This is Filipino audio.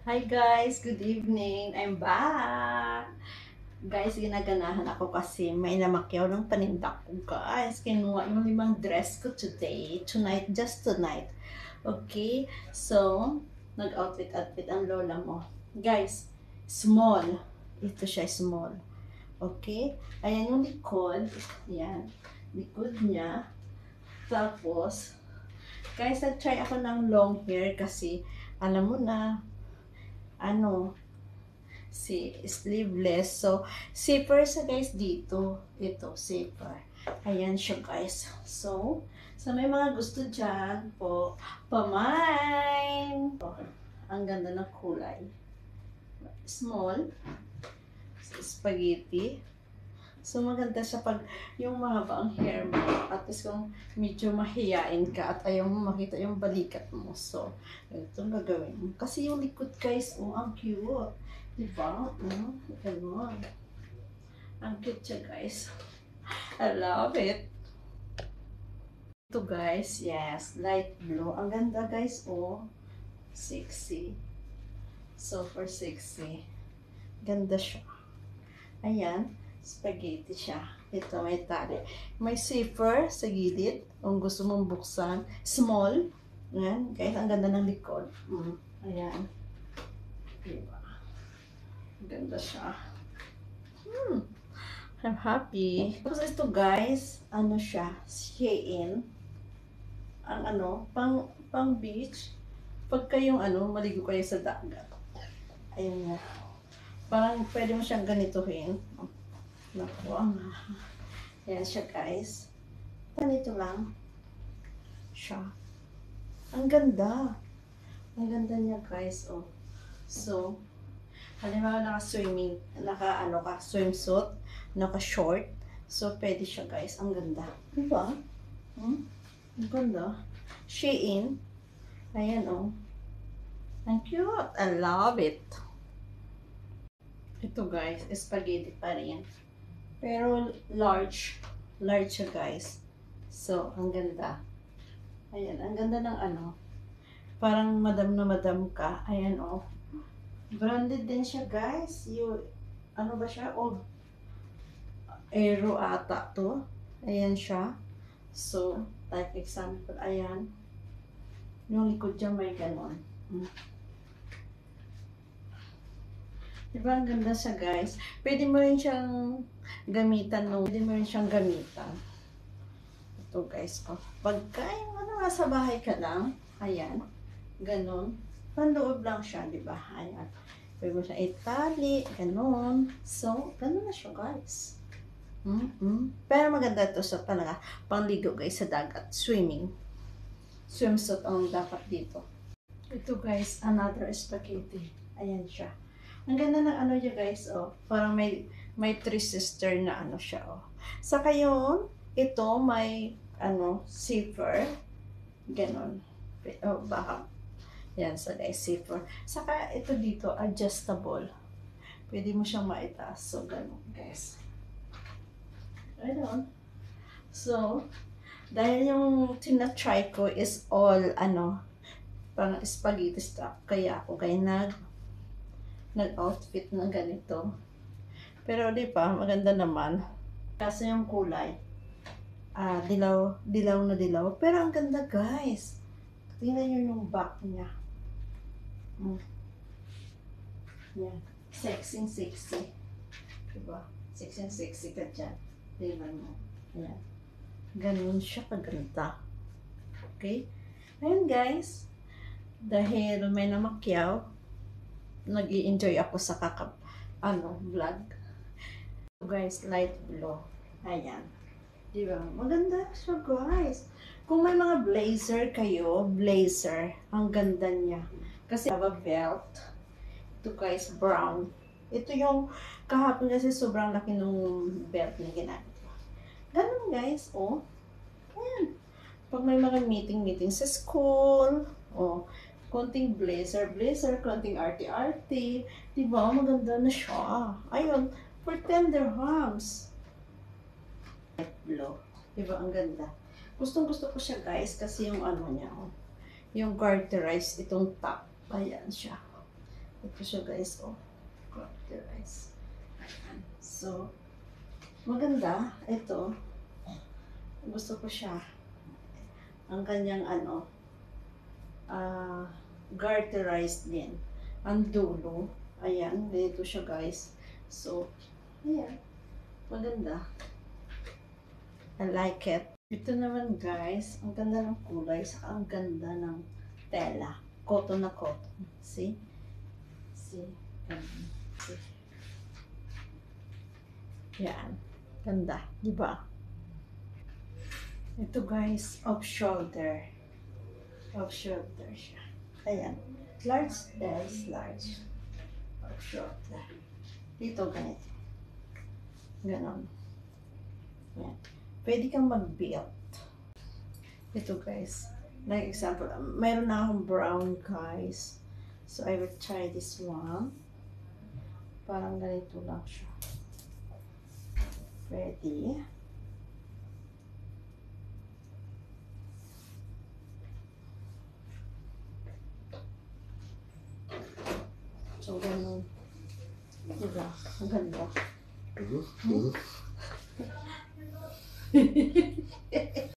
Hi guys, good evening. I'm back. Guys, ginaganahan ako kasi may namakyaw ng panindak ko, guys. Kinuha yung limang dress ko today. Tonight, just tonight. Okay? So, nag-outfit-outfit ang lola mo. Guys, small. Ito siya, small. Okay? Ayan yung likod. Ayan. Likod niya. Tapos, guys, nag-try ako ng long hair kasi alam mo na, ano, si sleeveless. So, zipper sa guys dito. Ito, zipper. Ayan siya guys. So, sa may mga gusto dyan po, pamine! Oh, ang ganda ng kulay. Small. Spaghetti. So, maganda siya pag yung mahaba ang hair mo. At least kung medyo mahiyain ka at ayaw mo makita yung balikat mo. So, ito gagawin mo. Kasi yung likod guys, oh, ang cute. Diba? Ganun. Ang cute siya guys. I love it. Ito guys, yes, light blue. Ang ganda guys, oh. Sexy. Super sexy. Ganda siya. Ayan. Spaghetti siya. Ito, may tali. May zipper sa gilid. Kung gusto mong buksan. Small. Ayan. Guys, ang ganda ng likod. Ayan. Diba? Ganda siya. I'm happy. Tapos ito guys, ano siya? Shein. Ang ano, pang beach. Pagka yung ano, maligo kayo sa dagat. Ayun nga. Parang pwede mo siyang ganituhin. Naku, Ayan siya guys. Ganito lang. Siya. Ang ganda. Ang ganda niya guys. Oh. So, halimbawa naka-swimming, swimsuit, naka-short. So, pwede siya guys. Ang ganda. Diba? Ang ganda. Shein. Ayan oh. Ang cute. I love it. Ito guys, spaghetti pa rin. Pero large. Large siya guys. So, ang ganda. Ayan, ang ganda ng ano. Parang madam na madam ka. Ayan oh. Branded din siya guys. Ano ba siya? Old Aero ata to. Ayan siya. So, like example, ayan. Yung likod dyan may ganon. Diba ang ganda siya guys? Pwede mo rin siyang gamitan no. Pwede mo rin siyang gamitan. Ito guys, oh. Pagka yung ano, nasa bahay ka lang, ayan, ganon. Panloob lang siya, di ba? Ayan. Pwede mo siya itali, ganon. So, ganon na siya guys. Pero maganda ito sa talaga, pangligo guys sa dagat, swimming. Swimsuit ang dapat dito. Ito guys, another spaghetti. Ayan siya. Ang ganda ng ano niya guys, oh. Parang may three sister na ano siya, oh. Saka yun, ito may ano, zipper. Ganon. Oh, baka. Yan, so guys, zipper. Saka ito dito, adjustable. Pwede mo siyang maitaas. So, ganon guys. Ayun. So, dahil yung tinatry ko is all, ano, pang spaghetti stuff. Kaya ako nag-outfit na ganito. Pero di ba, maganda naman. Kasi yung kulay, dilaw na dilaw. Pero ang ganda guys. Tingnan nyo yung back niya. Yan. Sexy, sexy. Diba? Sexy, sexy ka dyan. Tingnan mo. Ayan. Ganun siya kaganda. Okay? Ayun guys. Dahil may namakyaw, nag-i-enjoy ako sa vlog. Guys, light blue. Ayan. Diba? Maganda siya guys. Kung may mga blazer kayo, blazer, ang ganda niya. Kasi have a belt. Ito guys, brown. Ito yung kahapon kasi sobrang laki nung belt na ginamit. Ganun guys, oh. Ayan. Pag may mga meeting sa school, oh, konting blazer, konting arty-arty. Diba? Maganda na siya. Ayun, for 10 dirhams. Light blue. Diba? Ang ganda. Gustong gusto ko siya guys kasi yung ano niya, oh. Yung garterized itong top. Ayan siya. Ito siya guys, oh. Quarterize. Ayan. So, maganda. Ito. Gusto ko siya. Ang kanyang ano, garterized din. Ang dulo. Ayan. Ganito siya guys. So, ayan. Maganda. I like it. Ito naman guys, ang ganda ng kulay, saka ang ganda ng tela. Cotton na cotton. See? See? Ganun. See? Yan. Ganda. Diba? Ito guys, off shoulder. Off shoulder siya. Ayan. Large, there's large. Off shoulder. Dito ganito. Ganon. Yan. Pwede kang mag-build. Ito guys. Like example, mayroon na akong brown guys. So I will try this one. Parang ganito lang siya. Ready? So ganun. Diba? Ang ganda.